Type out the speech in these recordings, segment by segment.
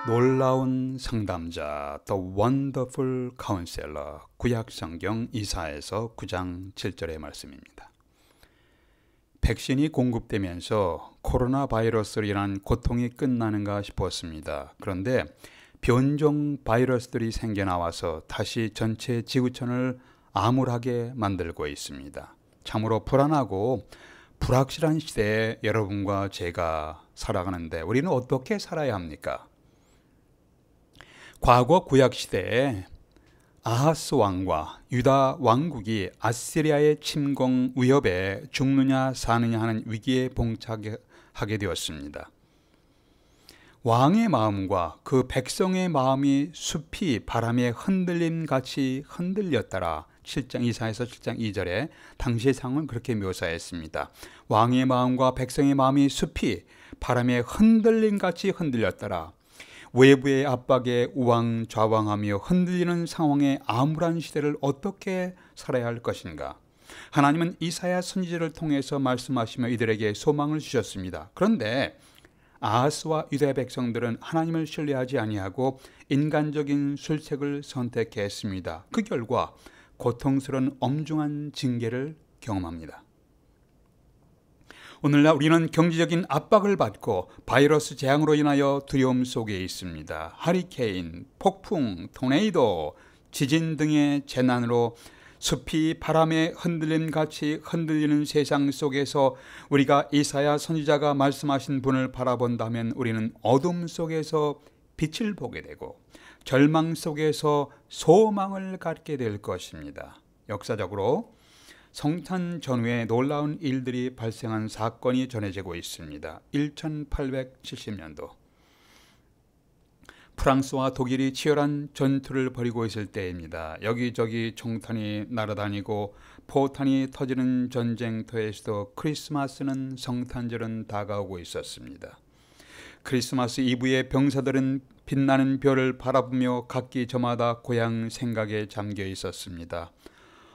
놀라운 상담자 The Wonderful Counselor 구약성경 이사야서 9장 7절의 말씀입니다. 백신이 공급되면서 코로나 바이러스로 인한 고통이 끝나는가 싶었습니다. 그런데 변종 바이러스들이 생겨나와서 다시 전체 지구촌을 암울하게 만들고 있습니다. 참으로 불안하고 불확실한 시대에 여러분과 제가 살아가는데 우리는 어떻게 살아야 합니까? 과거 구약시대에 아하스 왕과 유다 왕국이 아시리아의 침공 위협에 죽느냐 사느냐 하는 위기에 봉착하게 되었습니다. 왕의 마음과 그 백성의 마음이 숲이 바람에 흔들림같이 흔들렸더라. 이사야서 7장 2절에 당시의 상황을 그렇게 묘사했습니다. 왕의 마음과 백성의 마음이 숲이 바람에 흔들림같이 흔들렸더라. 외부의 압박에 우왕좌왕하며 흔들리는 상황의 암울한 시대를 어떻게 살아야 할 것인가? 하나님은 이사야 선지자를 통해서 말씀하시며 이들에게 소망을 주셨습니다. 그런데 아하스와 유다 백성들은 하나님을 신뢰하지 아니하고 인간적인 술책을 선택했습니다. 그 결과 고통스러운 엄중한 징계를 경험합니다. 오늘날 우리는 경제적인 압박을 받고 바이러스 재앙으로 인하여 두려움 속에 있습니다. 하리케인, 폭풍, 토네이도, 지진 등의 재난으로 숲이 바람에 흔들림같이 흔들리는 세상 속에서 우리가 이사야 선지자가 말씀하신 분을 바라본다면 우리는 어둠 속에서 빛을 보게 되고 절망 속에서 소망을 갖게 될 것입니다. 역사적으로 성탄 전후에 놀라운 일들이 발생한 사건이 전해지고 있습니다. 1870년도 프랑스와 독일이 치열한 전투를 벌이고 있을 때입니다. 여기저기 총탄이 날아다니고 포탄이 터지는 전쟁터에서도 크리스마스는 성탄절은 다가오고 있었습니다. 크리스마스 이브에 병사들은 빛나는 별을 바라보며 각기 저마다 고향 생각에 잠겨 있었습니다.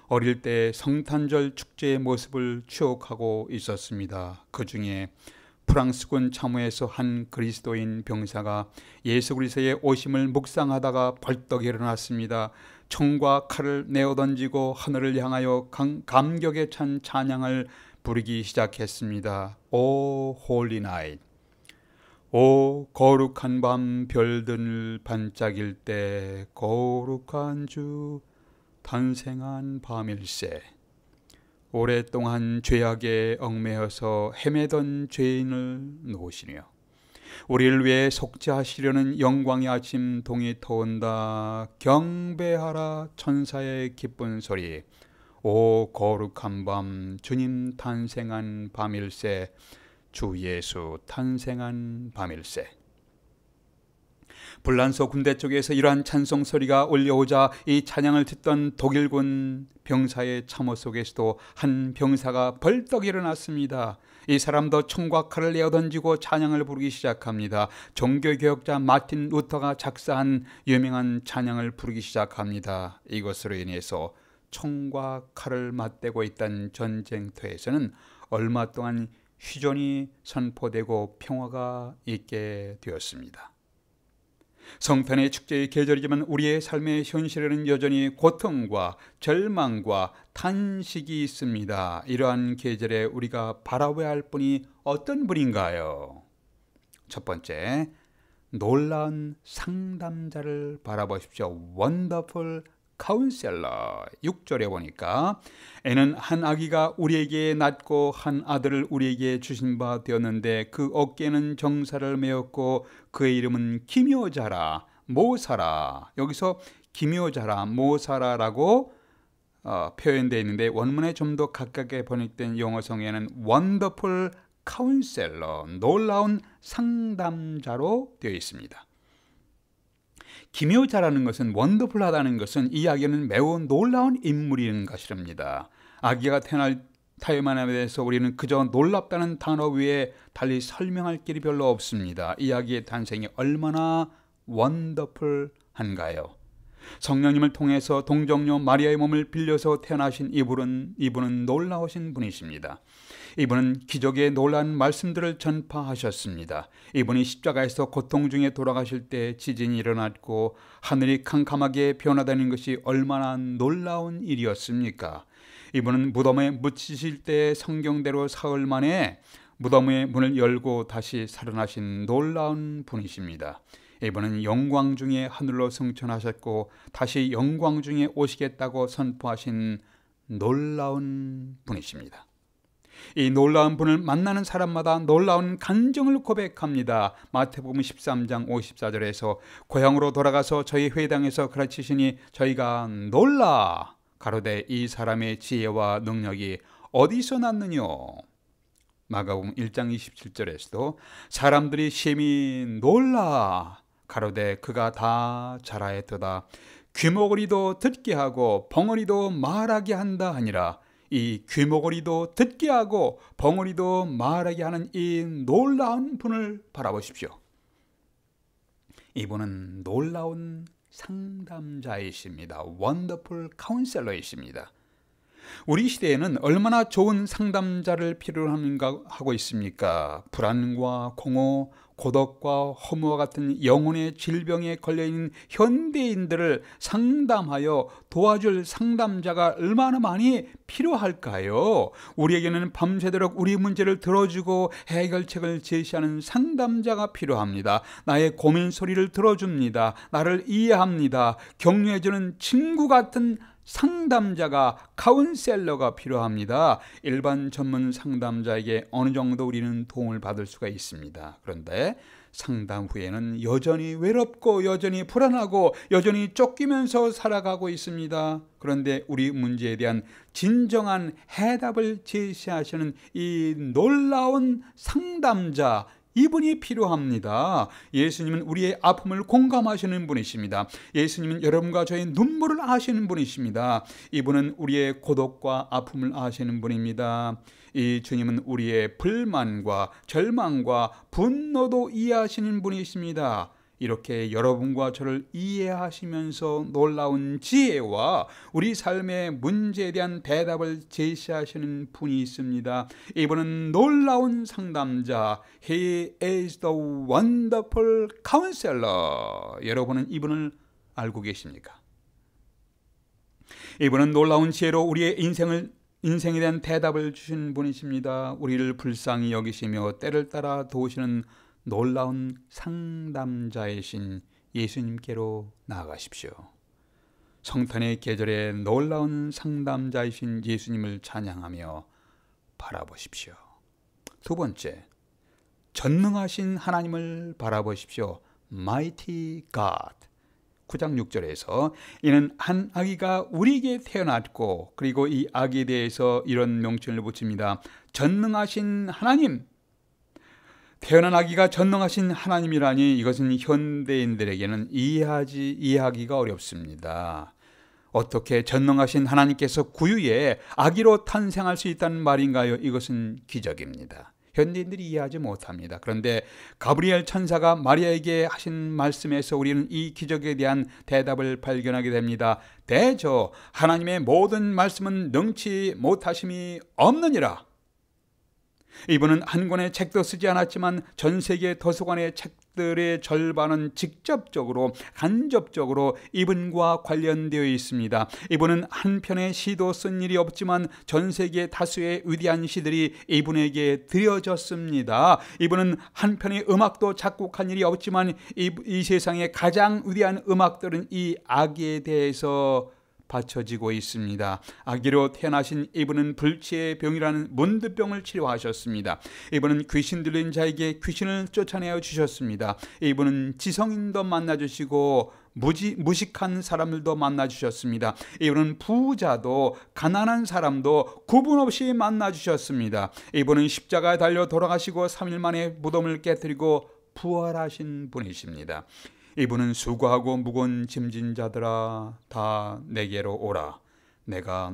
어릴 때 성탄절 축제의 모습을 추억하고 있었습니다. 그 중에 프랑스군 참호에서 한 그리스도인 병사가 예수 그리스도의 오심을 묵상하다가 벌떡 일어났습니다. 총과 칼을 내어 던지고 하늘을 향하여 감격에 찬 찬양을 부르기 시작했습니다. 오 홀리 나잇, 오 거룩한 밤 별들 반짝일 때 거룩한 주 탄생한 밤일세. 오랫동안 죄악에 얽매여서 헤매던 죄인을 놓으시며 우리를 위해 속죄하시려는 영광의 아침 동이 터온다. 경배하라 천사의 기쁜 소리. 오 거룩한 밤 주님 탄생한 밤일세. 주 예수 탄생한 밤일세. 불란서 군대 쪽에서 이러한 찬송 소리가 올려오자 이 찬양을 듣던 독일군 병사의 참호 속에서도 한 병사가 벌떡 일어났습니다. 이 사람도 총과 칼을 내어 던지고 찬양을 부르기 시작합니다. 종교개혁자 마틴 루터가 작사한 유명한 찬양을 부르기 시작합니다. 이것으로 인해서 총과 칼을 맞대고 있던 전쟁터에서는 얼마 동안 휴전이 선포되고 평화가 있게 되었습니다. 성탄의 축제의 계절이지만 우리의 삶의 현실에는 여전히 고통과 절망과 탄식이 있습니다. 이러한 계절에 우리가 바라봐야 할 분이 어떤 분인가요? 첫 번째, 놀라운 상담자를 바라보십시오. Wonderful Counselor. 6절에 보니까 애는 한 아기가 우리에게 낳고 한 아들을 우리에게 주신 바 되었는데 그 어깨에는 정사를 메었고 그의 이름은 기묘자라 모사라. 여기서 기묘자라 모사라라고 표현되어 있는데 원문에 좀 더 가깝게 번역된 영어성에는 Wonderful Counselor, 놀라운 상담자로 되어 있습니다. 기묘자라는 것은 원더풀하다는 것은 이 아기는 매우 놀라운 인물인 것입니다. 아기가 태어날 타임에 대해서 우리는 그저 놀랍다는 단어 외에 달리 설명할 길이 별로 없습니다. 이 아기의 탄생이 얼마나 원더풀한가요? 성령님을 통해서 동정녀 마리아의 몸을 빌려서 태어나신 이분은 놀라우신 분이십니다. 이분은 기적의 놀라운 말씀들을 전파하셨습니다. 이분이 십자가에서 고통 중에 돌아가실 때 지진이 일어났고 하늘이 캄캄하게 변화되는 것이 얼마나 놀라운 일이었습니까? 이분은 무덤에 묻히실 때 성경대로 사흘 만에 무덤의 문을 열고 다시 살아나신 놀라운 분이십니다. 이분은 영광 중에 하늘로 승천하셨고 다시 영광 중에 오시겠다고 선포하신 놀라운 분이십니다. 이 놀라운 분을 만나는 사람마다 놀라운 간증을 고백합니다. 마태복음 13장 54절에서 고향으로 돌아가서 저희 회당에서 가르치시니 저희가 놀라 가로되 이 사람의 지혜와 능력이 어디서 났느뇨. 마가복음 1장 27절에서도 사람들이 심히 놀라 가로되 그가 다 자라했도다. 귀머거리도 듣게 하고 벙어리도 말하게 한다 하니라. 이 귀머거리도 듣게 하고 벙어리도 말하게 하는 이 놀라운 분을 바라보십시오. 이분은 놀라운 상담자이십니다. 원더풀 카운셀러이십니다. 우리 시대에는 얼마나 좋은 상담자를 필요로 하고 있습니까? 불안과 공허, 고독과 허무와 같은 영혼의 질병에 걸려있는 현대인들을 상담하여 도와줄 상담자가 얼마나 많이 필요할까요? 우리에게는 밤새도록 우리 문제를 들어주고 해결책을 제시하는 상담자가 필요합니다. 나의 고민 소리를 들어줍니다. 나를 이해합니다. 격려해주는 친구 같은 상담자가, 카운셀러가 필요합니다. 일반 전문 상담자에게 어느 정도 우리는 도움을 받을 수가 있습니다. 그런데 상담 후에는 여전히 외롭고 여전히 불안하고 여전히 쫓기면서 살아가고 있습니다. 그런데 우리 문제에 대한 진정한 해답을 제시하시는 이 놀라운 상담자, 이분이 필요합니다. 예수님은 우리의 아픔을 공감하시는 분이십니다. 예수님은 여러분과 저의 눈물을 아시는 분이십니다. 이분은 우리의 고독과 아픔을 아시는 분입니다. 이 주님은 우리의 불만과 절망과 분노도 이해하시는 분이십니다. 이렇게 여러분과 저를 이해하시면서 놀라운 지혜와 우리 삶의 문제에 대한 대답을 제시하시는 분이 있습니다. 이분은 놀라운 상담자, He is the wonderful counselor. 여러분은 이분을 알고 계십니까? 이분은 놀라운 지혜로 우리의 인생에 대한 대답을 주신 분이십니다. 우리를 불쌍히 여기시며 때를 따라 도우시는 놀라운 상담자이신 예수님께로 나아가십시오. 성탄의 계절에 놀라운 상담자이신 예수님을 찬양하며 바라보십시오. 두 번째, 전능하신 하나님을 바라보십시오. Mighty God. 9장 6절에서 이는 한 아기가 우리에게 태어났고, 그리고 이 아기에 대해서 이런 명칭을 붙입니다. 전능하신 하나님. 태어난 아기가 전능하신 하나님이라니 이것은 현대인들에게는 이해하기가 어렵습니다. 어떻게 전능하신 하나님께서 구유에 아기로 탄생할 수 있다는 말인가요? 이것은 기적입니다. 현대인들이 이해하지 못합니다. 그런데 가브리엘 천사가 마리아에게 하신 말씀에서 우리는 이 기적에 대한 대답을 발견하게 됩니다. 대저 하나님의 모든 말씀은 능치 못하심이 없느니라. 이분은 한 권의 책도 쓰지 않았지만 전 세계 도서관의 책들의 절반은 직접적으로 간접적으로 이분과 관련되어 있습니다. 이분은 한 편의 시도 쓴 일이 없지만 전 세계 다수의 위대한 시들이 이분에게 드려졌습니다. 이분은 한 편의 음악도 작곡한 일이 없지만 이 세상의 가장 위대한 음악들은 이 아기에 대해서 바쳐지고 있습니다. 아기로 태어나신 이분은 불치의 병이라는 문드병을 치료하셨습니다. 이분은 귀신 들린 자에게 귀신을 쫓아내어 주셨습니다. 이분은 지성인도 만나주시고 무식한 사람들도 만나주셨습니다. 이분은 부자도 가난한 사람도 구분 없이 만나주셨습니다. 이분은 십자가에 달려 돌아가시고 3일 만에 무덤을 깨뜨리고 부활하신 분이십니다. 이분은 수고하고 무거운 짐진 자들아 다 내게로 오라. 내가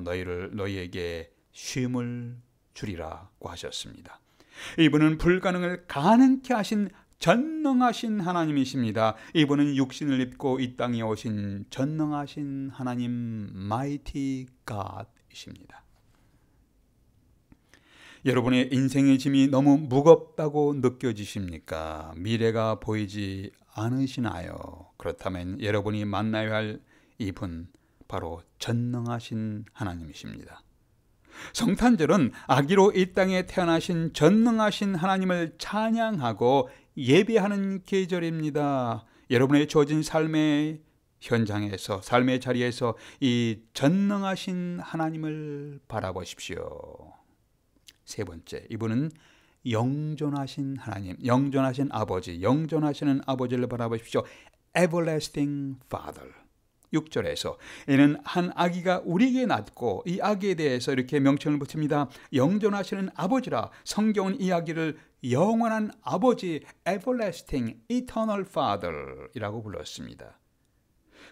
너희에게 쉼을 주리라고 하셨습니다. 이분은 불가능을 가능케 하신 전능하신 하나님이십니다. 이분은 육신을 입고 이 땅에 오신 전능하신 하나님, Mighty God이십니다. 여러분의 인생의 짐이 너무 무겁다고 느껴지십니까? 미래가 보이지 않으시나요? 그렇다면 여러분이 만나야 할 이분, 바로 전능하신 하나님이십니다. 성탄절은 아기로 이 땅에 태어나신 전능하신 하나님을 찬양하고 예배하는 계절입니다. 여러분의 주어진 삶의 현장에서, 삶의 자리에서 이 전능하신 하나님을 바라보십시오. 세 번째, 이분은 영존하신 하나님, 영존하신 아버지, 영존하시는 아버지를 바라보십시오. Everlasting Father. 6절에서 이는 한 아기가 우리에게 낳고 이 아기에 대해서 이렇게 명칭을 붙입니다. 영존하시는 아버지라. 성경은 이 아기를 영원한 아버지, Everlasting, Eternal Father 이라고 불렀습니다.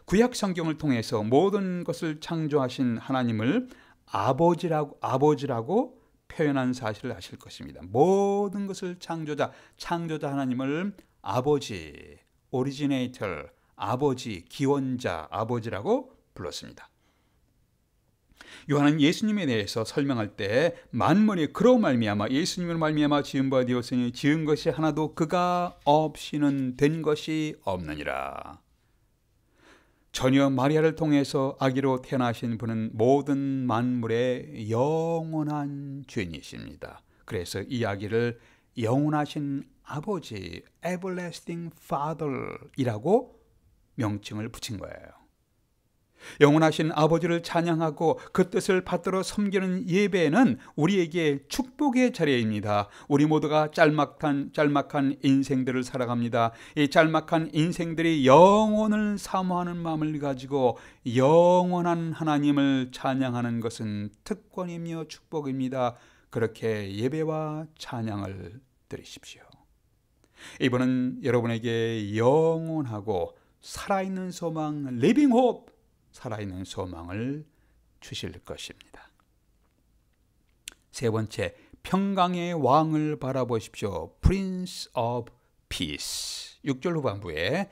구약 성경을 통해서 모든 것을 창조하신 하나님을 아버지라고 표현한 사실을 아실 것입니다. 모든 것을 창조자 하나님을 아버지, Originator, 아버지, 기원자, 아버지라고 불렀습니다. 요한은 예수님에 대해서 설명할 때 만물이 그로 말미암아, 예수님으로 말미암아 지은 바 되었으니 지은 것이 하나도 그가 없이는 된 것이 없느니라. 전혀 마리아를 통해서 아기로 태어나신 분은 모든 만물의 영원한 주인이십니다. 그래서 이 아기를 영원하신 아버지, Everlasting Father 이라고 명칭을 붙인 거예요. 영원하신 아버지를 찬양하고 그 뜻을 받들어 섬기는 예배는 우리에게 축복의 자리입니다. 우리 모두가 짤막한 인생들을 살아갑니다. 이 짤막한 인생들이 영혼을 사모하는 마음을 가지고 영원한 하나님을 찬양하는 것은 특권이며 축복입니다. 그렇게 예배와 찬양을 드리십시오. 이분은 여러분에게 영원하고 살아있는 소망, Living Hope, 살아있는 소망을 주실 것입니다. 세 번째, 평강의 왕을 바라보십시오. Prince of Peace. 6절 후반부에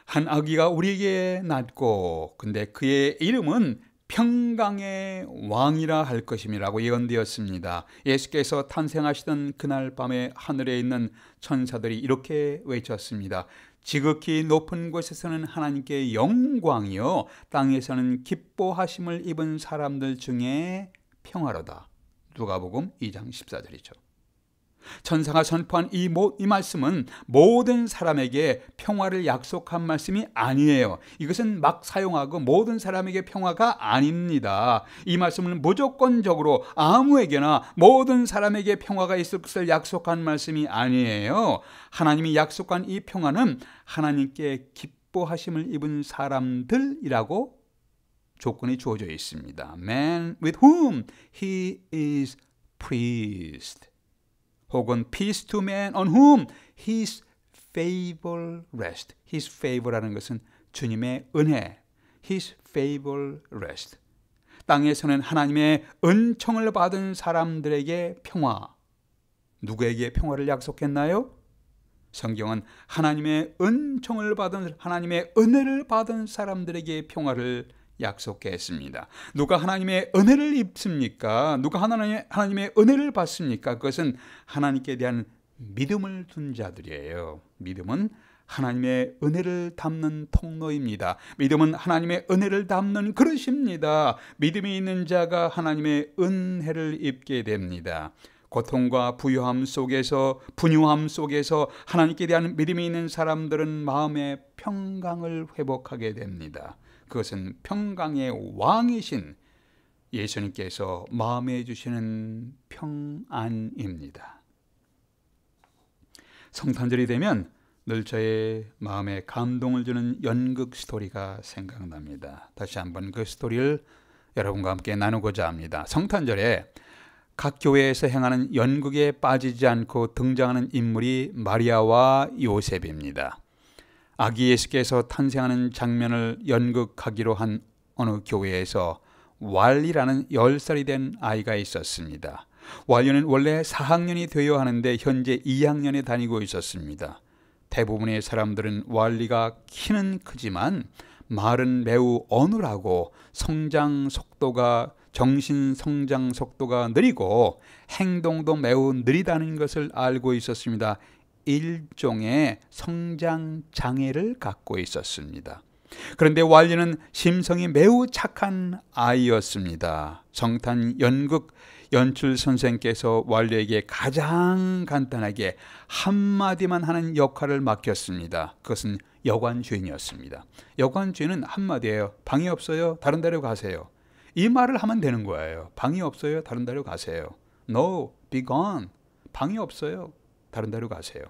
한 아기가 우리에게 낳고 근데 그의 이름은 평강의 왕이라 할 것임이라고 예언되었습니다. 예수께서 탄생하시던 그날 밤에 하늘에 있는 천사들이 이렇게 외쳤습니다. 지극히 높은 곳에서는 하나님께 영광이요, 땅에서는 기뻐하심을 입은 사람들 중에 평화로다. 누가복음 2장 14절이죠. 천사가 선포한 이 말씀은 모든 사람에게 평화를 약속한 말씀이 아니에요. 이것은 막 사용하고 모든 사람에게 평화가 아닙니다. 이 말씀은 무조건적으로 아무에게나 모든 사람에게 평화가 있을 것을 약속한 말씀이 아니에요. 하나님이 약속한 이 평화는 하나님께 기뻐하심을 입은 사람들이라고 조건이 주어져 있습니다. Man with whom he is pleased. 혹은 peace to man on whom his favor rest. his favor라는 것은 주님의 은혜. his favor rest. 땅에서는 하나님의 은총을 받은 사람들에게 평화. 누구에게 평화를 약속했나요? 성경은 하나님의 은총을 받은, 하나님의 은혜를 받은 사람들에게 평화를 약속했습니다. 누가 하나님의 은혜를 입습니까? 누가 하나님의 은혜를 받습니까? 그것은 하나님께 대한 믿음을 둔 자들이에요. 믿음은 하나님의 은혜를 담는 통로입니다. 믿음은 하나님의 은혜를 담는 그릇입니다. 믿음이 있는 자가 하나님의 은혜를 입게 됩니다. 고통과 분유함 속에서 하나님께 대한 믿음이 있는 사람들은 마음의 평강을 회복하게 됩니다. 그것은 평강의 왕이신 예수님께서 마음에 주시는 평안입니다. 성탄절이 되면 늘 저의 마음에 감동을 주는 연극 스토리가 생각납니다. 다시 한번 그 스토리를 여러분과 함께 나누고자 합니다. 성탄절에 각 교회에서 행하는 연극에 빠지지 않고 등장하는 인물이 마리아와 요셉입니다. 아기 예수께서 탄생하는 장면을 연극하기로 한 어느 교회에서 왈리라는 10살이 된 아이가 있었습니다. 왈리는 원래 4학년이 되어야 하는데 현재 2학년에 다니고 있었습니다. 대부분의 사람들은 왈리가 키는 크지만 말은 매우 어눌하고 정신 성장 속도가 느리고 행동도 매우 느리다는 것을 알고 있었습니다. 일종의 성장 장애를 갖고 있었습니다. 그런데 왈리는 심성이 매우 착한 아이였습니다. 성탄 연극 연출 선생께서 왈리에게 가장 간단하게 한마디만 하는 역할을 맡겼습니다. 그것은 여관 주인이었습니다. 여관 주인은 한마디예요. 방이 없어요. 다른 데로 가세요. 이 말을 하면 되는 거예요. 방이 없어요. 다른 데로 가세요. No, be gone. 방이 없어요. 다른 데로 가세요.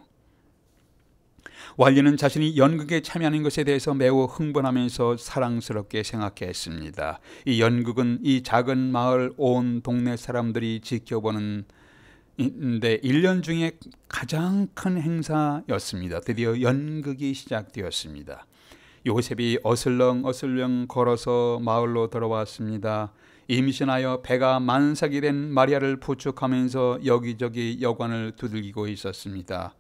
왈리는 자신이 연극에 참여하는 것에 대해서 매우 흥분하면서 사랑스럽게 생각했습니다. 이 연극은 이 작은 마을 온 동네 사람들이 지켜보는 1년 중에 가장 큰 행사였습니다. 드디어 연극이 시작되었습니다. 요셉이 어슬렁어슬렁 걸어서 마을로 들어왔습니다. 임신하여 배가 만삭이 된 마리아를 부축하면서 여기저기 여관을 두들기고 있었습니다.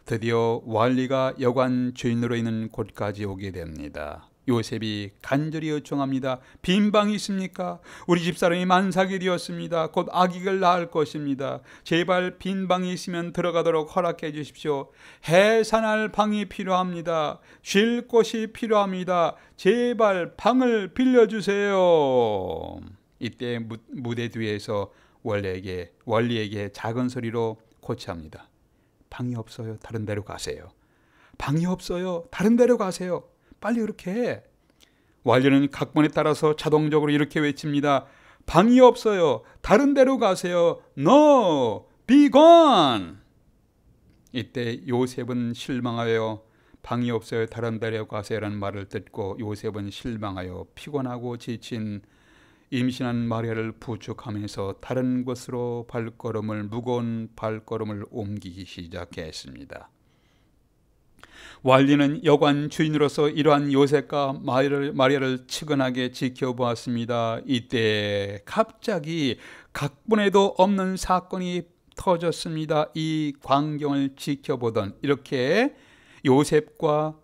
드디어 왈리가 여관 주인으로 있는 곳까지 오게 됩니다. 요셉이 간절히 요청합니다. 빈 방이 있습니까? 우리 집사람이 만삭이 되었습니다. 곧 아기를 낳을 것입니다. 제발 빈 방이 있으면 들어가도록 허락해 주십시오. 해산할 방이 필요합니다. 쉴 곳이 필요합니다. 제발 방을 빌려주세요. 이때 무대 뒤에서 왈리에게 작은 소리로 코치합니다. 방이 없어요. 다른 데로 가세요. 방이 없어요. 다른 데로 가세요. 빨리 그렇게 해. 왈리는 각본에 따라서 자동적으로 이렇게 외칩니다. 방이 없어요. 다른 데로 가세요. No, be gone. 이때 요셉은 실망하여 방이 없어요. 다른 데로 가세요라는 말을 듣고 요셉은 실망하여 피곤하고 지친 임신한 마리아를 부축하면서 다른 곳으로 무거운 발걸음을 옮기기 시작했습니다. 왈리는 여관 주인으로서 이러한 요셉과 마리아를 측은하게 지켜보았습니다. 이때 갑자기 각본에도 없는 사건이 터졌습니다. 이 광경을 지켜보던 이렇게 요셉과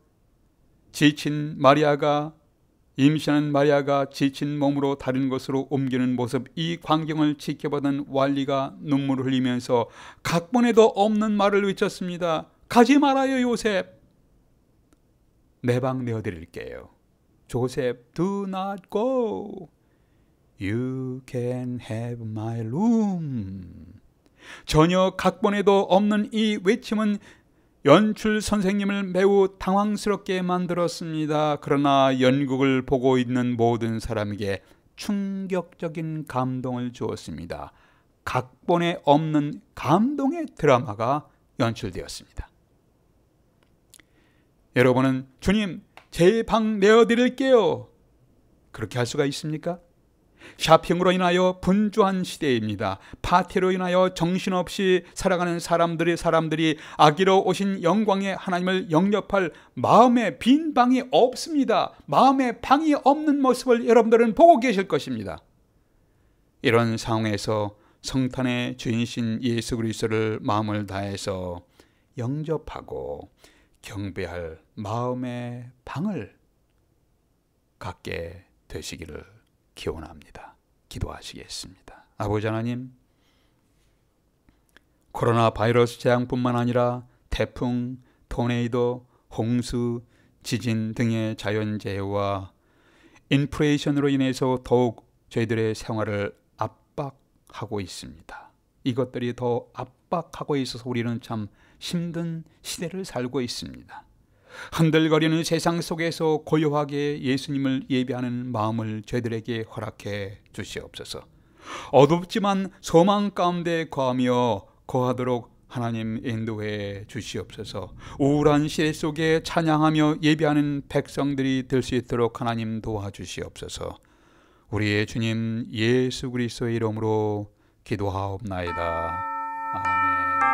임신한 마리아가 지친 몸으로 다른 곳으로 옮기는 모습, 이 광경을 지켜보던 왈리가 눈물을 흘리면서 각본에도 없는 말을 외쳤습니다. 가지 말아요, 요셉. 내 방 내어드릴게요. 조셉, do not go. You can have my room. 전혀 각본에도 없는 이 외침은 연출 선생님을 매우 당황스럽게 만들었습니다. 그러나 연극을 보고 있는 모든 사람에게 충격적인 감동을 주었습니다. 각본에 없는 감동의 드라마가 연출되었습니다. 여러분은 주님, 제 방 내어드릴게요. 그렇게 할 수가 있습니까? 쇼핑으로 인하여 분주한 시대입니다. 파티로 인하여 정신없이 살아가는 사람들이 아기로 오신 영광의 하나님을 영접할 마음의 빈 방이 없습니다. 마음의 방이 없는 모습을 여러분들은 보고 계실 것입니다. 이런 상황에서 성탄의 주인이신 예수 그리스도를 마음을 다해서 영접하고 경배할 마음의 방을 갖게 되시기를 기원합니다. 기도하시겠습니다. 아버지 하나님, 코로나 바이러스 재앙뿐만 아니라 태풍, 토네이도, 홍수, 지진 등의 자연재해와 인플레이션으로 인해서 더욱 저희들의 생활을 압박하고 있습니다. 이것들이 더 압박하고 있어서 우리는 참 힘든 시대를 살고 있습니다. 흔들거리는 세상 속에서 고요하게 예수님을 예배하는 마음을 저희들에게 허락해 주시옵소서. 어둡지만 소망 가운데 거하도록 하나님 인도해 주시옵소서. 우울한 시대 속에 찬양하며 예배하는 백성들이 될 수 있도록 하나님 도와주시옵소서. 우리의 주님 예수 그리스도의 이름으로 기도하옵나이다. 아멘.